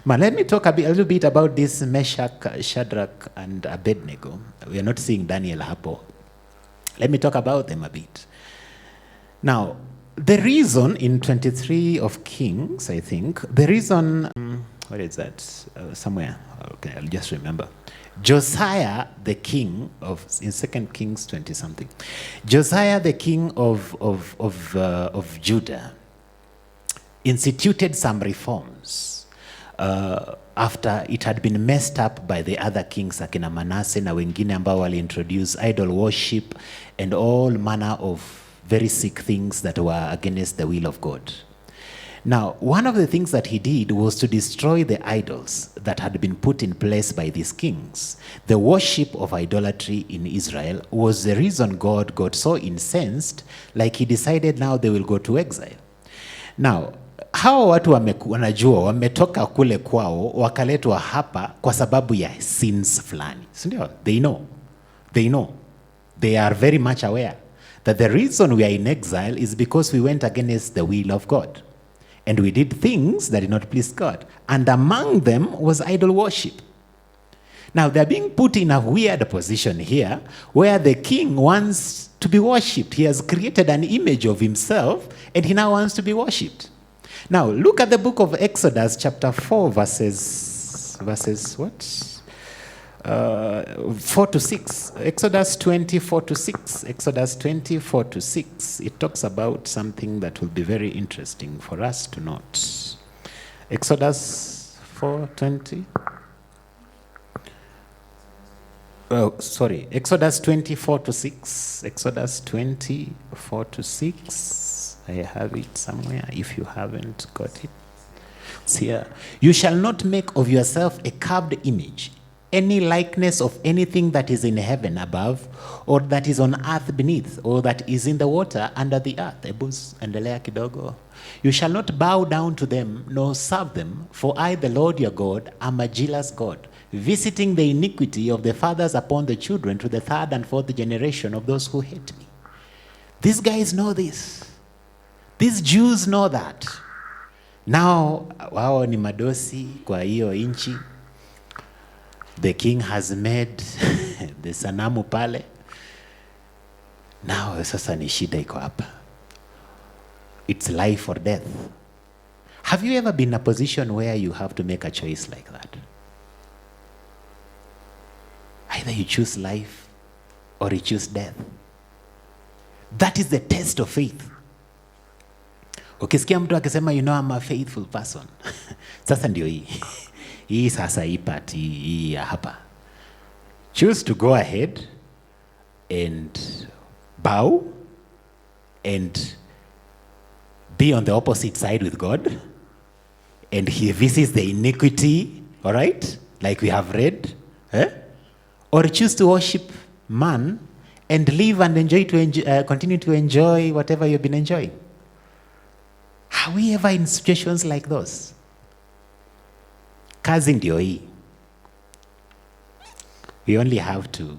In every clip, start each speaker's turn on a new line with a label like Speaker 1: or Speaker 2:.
Speaker 1: Man, let me talk a little bit about this Meshach, Shadrach, and Abednego. We are not seeing Daniel hapo. Let me talk about them a bit. Now, the reason in 23 of Kings, I think, the reason, what is that? Somewhere, okay, I'll just remember. Josiah, the king of, in 2 Kings 20 something, Josiah, the king of Judah, instituted some reforms after it had been messed up by the other kings, akina Manasseh na wengine ambao wali-introduce idol worship and all manner of very sick things that were against the will of God. Now, one of the things that he did was to destroy the idols that had been put in place by these kings. The worship of idolatry in Israel was the reason God got so incensed, like he decided now they will go to exile. Now, hawa watu wanajua wametoka kule kwao wakaletwa hapa kwa sababu ya sins fulani. Sindio? They know. They are very much aware that the reason we are in exile is because we went against the will of God. And we did things that did not please God. And among them was idol worship. Now they're being put in a weird position here where the king wants to be worshipped. He has created an image of himself and he now wants to be worshipped. Now look at the book of Exodus chapter 4 verses what? 4 to 6. Exodus 24 to 6. Exodus 24 to 6. It talks about something that will be very interesting for us to note. Exodus 4:20. Oh, sorry. Exodus 24 to 6. Exodus 24 to 6. I have it somewhere if you haven't got it. It's here. You shall not make of yourself a carved image, any likeness of anything that is in heaven above, or that is on earth beneath, or that is in the water under the earth. Ebus, endelea kidogo. You shall not bow down to them, nor serve them, for I, the Lord your God, am a jealous God, visiting the iniquity of the fathers upon the children to the third and fourth generation of those who hate me. These guys know this. These Jews know that. Now, wao ni madosi kwa hiyo inchi. The king has made the sanamu pale. Now sasa ni shida iko hapa. It's life or death. Have you ever been in a position where you have to make a choice like that? Either you choose life or you choose death. That is the test of faith. Ukisikia mtu akisema, you know, I'm a faithful person. Sasa ndio hii. Hii sasa hii part hii hapa. Choose to go ahead and bow and be on the opposite side with God, and he visits the iniquity, all right, like we have read, or choose to worship man and live and continue to enjoy whatever you've been enjoying. Are we ever in situations like those? Kazi ndio hii. We only have to.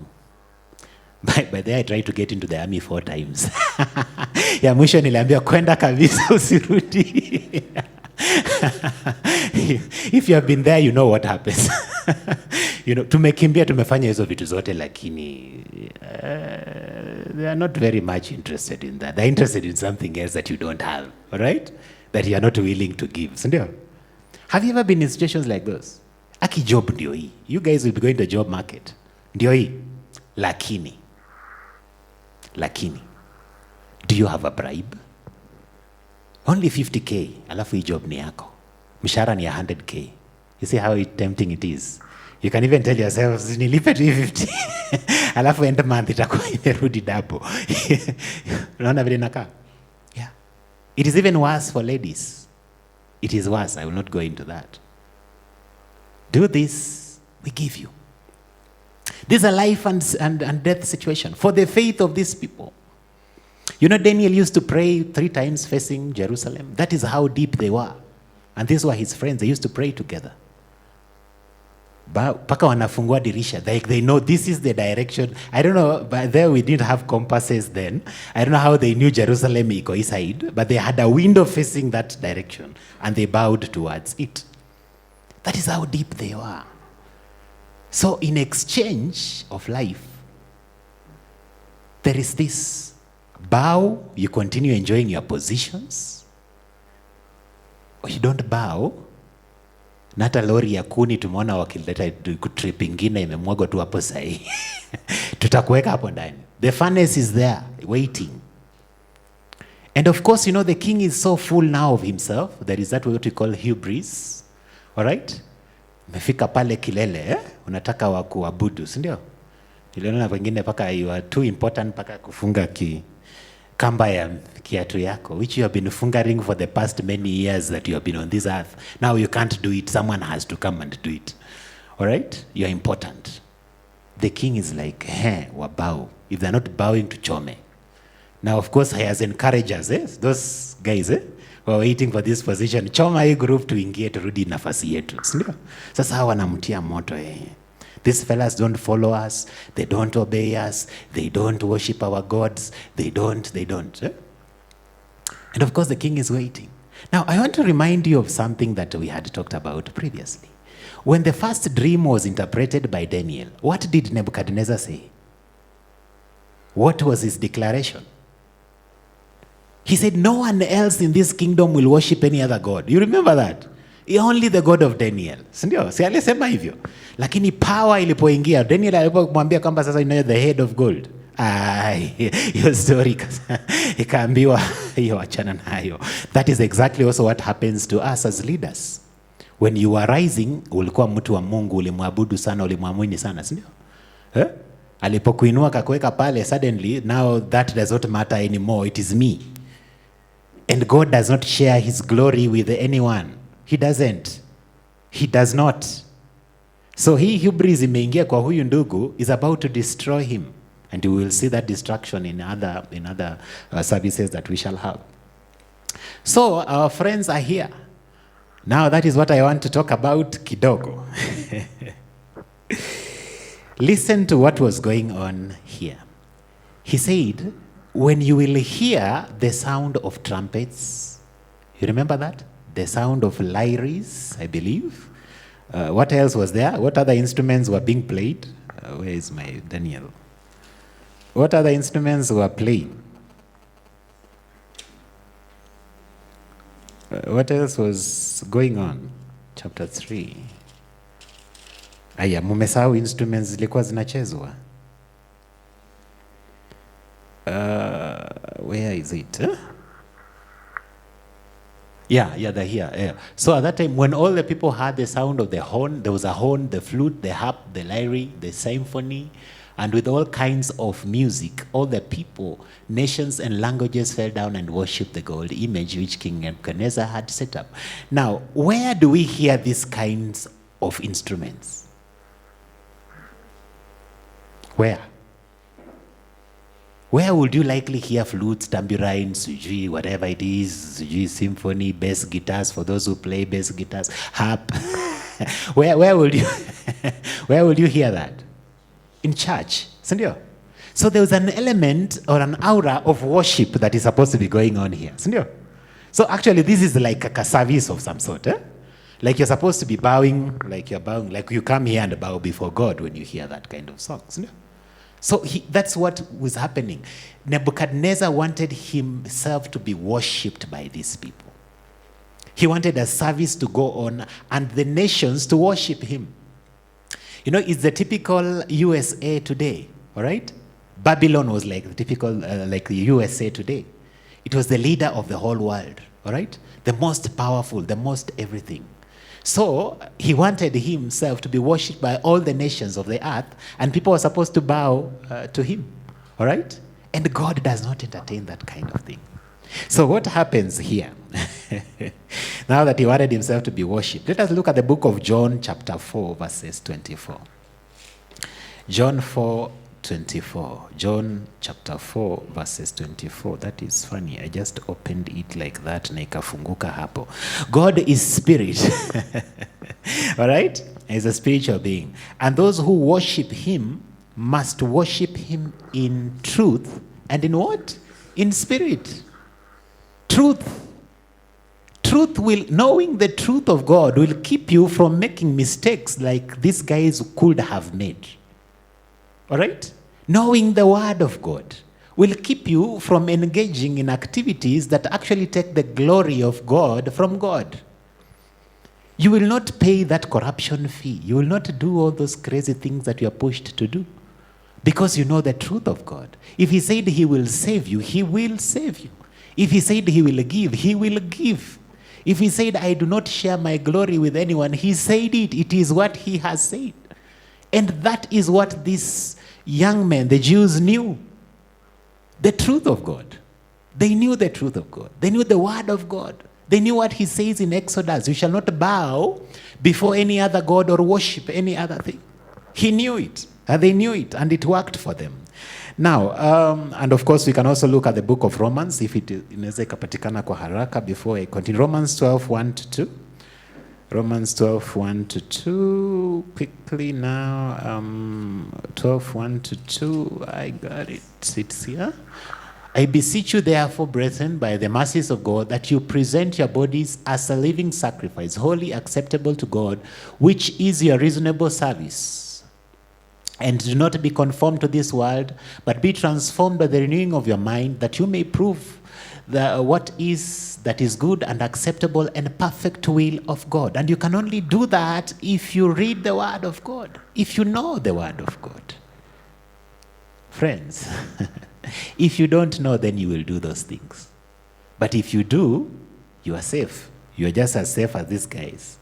Speaker 1: By the way, I tried to get into the army 4 times. Ya mwisho niliambia kwenda kabisa usirudi. If you have been there, you know what happens. You know, tumekimbia tumefanya hizo vitu zote lakini they are not very much interested in that. They're interested in something else that you don't have, all right? That you are not willing to give. Sindio? Have you ever been in situations like those? Aki job ndio hii. You guys will be going to the job market. Ndio hii. Lakini. Do you have a bribe? Only 50K. Alafu hii job ni yako. Mshahara ni 100K. You see how tempting it is? You can even tell yourself, nilipe 250. Alafu end month itakuwa imerudi double. Unaona vile inakaa? Yeah. It is even worse for ladies. It is worse. I will not go into that. Do this, we give you. This is a life and death situation for the faith of these people. You know, Daniel used to pray 3 times facing Jerusalem. That is how deep they were. And these were his friends. They used to pray together. Paka wanafungua dirisha. They know this is the direction. I don't know, but there we didn't have compasses then. I don't know how they knew Jerusalem iko side, but they had a window facing that direction and they bowed towards it. That is how deep they were. So in exchange of life, there is this bow, you continue enjoying your positions, or you don't bow. Na hata lori ya kuni tumeona wakileta trip ingine imemwagwa tu hapo sahi. Tutakuweka hapo ndani. The furnace is there waiting. And of course, the king is so full now of himself. There is that what we call hubris. All right? Umefika pale kilele, unataka wa kuabudu, si ndio? Niliona wengine paka you are too important paka kufunga kamba ya kiatu yako, which you have been fingering for the past many years that you have been on this earth. Now you can't do it. Someone has to come and do it. All right? You are important. The king is like, wabao. If they're not bowing to Chome. Now, of course, he has encouraged us, those guys, who are waiting for this position. Choma hii group tuingie turudi nafasi yetu. Sindio? Sasa hawa wanamtia moto. These fellas don't follow us. They don't obey us. They don't worship our gods. They don't. And of course, the king is waiting. Now, I want to remind you of something that we had talked about previously. When the first dream was interpreted by Daniel, what did Nebuchadnezzar say? What was his declaration? He said, no one else in this kingdom will worship any other God. You remember that? Only the God of Daniel. Sindio? Si alisema hivyo. Lakini power ilipoingia, Daniel alipomwambia kwamba sasa the head of gold. Your story ikaambiwa hiyo achana nayo. That is exactly also what happens to us as leaders. When you are rising, ulikuwa mtu wa Mungu, ulimwabudu sana, ulimwamini sana, sindio? Alipokuinua kakuweka pale, suddenly now that does not matter anymore. It is me. And God does not share his glory with anyone. He doesn't. He does not. So hii hubris imeingia kwa huyu ndugu is about to destroy him. And we will see that destruction in other services that we shall have. So our friends are here. Now that is what I want to talk about kidogo. Listen to what was going on here. He said, when you will hear the sound of trumpets, you remember that? The sound of lyres, I believe. What else was there? What other instruments were being played? Where is my Daniel? What other instruments were playing? What else was going on? Chapter 3. Aya, mumesahau instruments zilikuwa zinachezwa. Where is it? Yeah, they're here. Yeah. So at that time, when all the people heard the sound of the horn, there was a horn, the flute, the harp, the lyre, the symphony, and with all kinds of music, all the people, nations and languages fell down and worshipped the gold image which King Nebuchadnezzar had set up. Now, where do we hear these kinds of instruments? Where? Where would you likely hear flutes, tambourines, whatever it is, symphony, bass guitars, for those who play bass guitars, harp? Where would you where would you hear that? In church. Sindio? So there was an element or an aura of worship that is supposed to be going on here. Sindio? So actually this is like a service of some sort. Like you're supposed to be bowing, like you're bowing, like you come here and bow before God when you hear that kind of song. Sindio? So that's what was happening. Nebuchadnezzar wanted himself to be worshipped by these people. He wanted a service to go on and the nations to worship him. It's the typical USA today, all right? Babylon was like the typical, like the USA today. It was the leader of the whole world, all right? The most powerful, the most everything. So he wanted himself to be worshipped by all the nations of the earth, and people were supposed to bow to him, all right? And God does not entertain that kind of thing. So what happens here? Now that he wanted himself to be worshipped, let us look at the book of John chapter 4, verses 24. John 4:24. John chapter 4, verses 24. That is funny. I just opened it like that na ikafunguka hapo. God is spirit. All right? He's a spiritual being. And those who worship him must worship him in truth. And in what? In spirit. Truth. knowing the truth of God will keep you from making mistakes like these guys could have made. All right? Knowing the word of God will keep you from engaging in activities that actually take the glory of God from God. You will not pay that corruption fee. You will not do all those crazy things that you are pushed to do because you know the truth of God. If he said he will save you, he will save you. If he said he will give, he will give. If he said, I do not share my glory with anyone, he said it. It is what he has said. And that is what these young men, the Jews, knew. The truth of God. They knew the truth of God. They knew the word of God. They knew what he says in Exodus. You shall not bow before any other god or worship any other thing. He knew it. And they knew it. And it worked for them. Now, and of course, we can also look at the book of Romans, if it inaweza ikapatikana kwa haraka before I continue. Romans 12, 1 to 2. Romans 12, 1 to 2. Quickly now. 12, 1 to 2. I got it. It's here. I beseech you, therefore, brethren, by the mercies of God, that you present your bodies as a living sacrifice, wholly acceptable to God, which is your reasonable service. And do not be conformed to this world, but be transformed by the renewing of your mind, that you may prove what is that is good and acceptable and perfect will of God. And you can only do that if you read the word of God, if you know the word of God. Friends, if you don't know, then you will do those things. But if you do, you are safe. You are just as safe as these guys.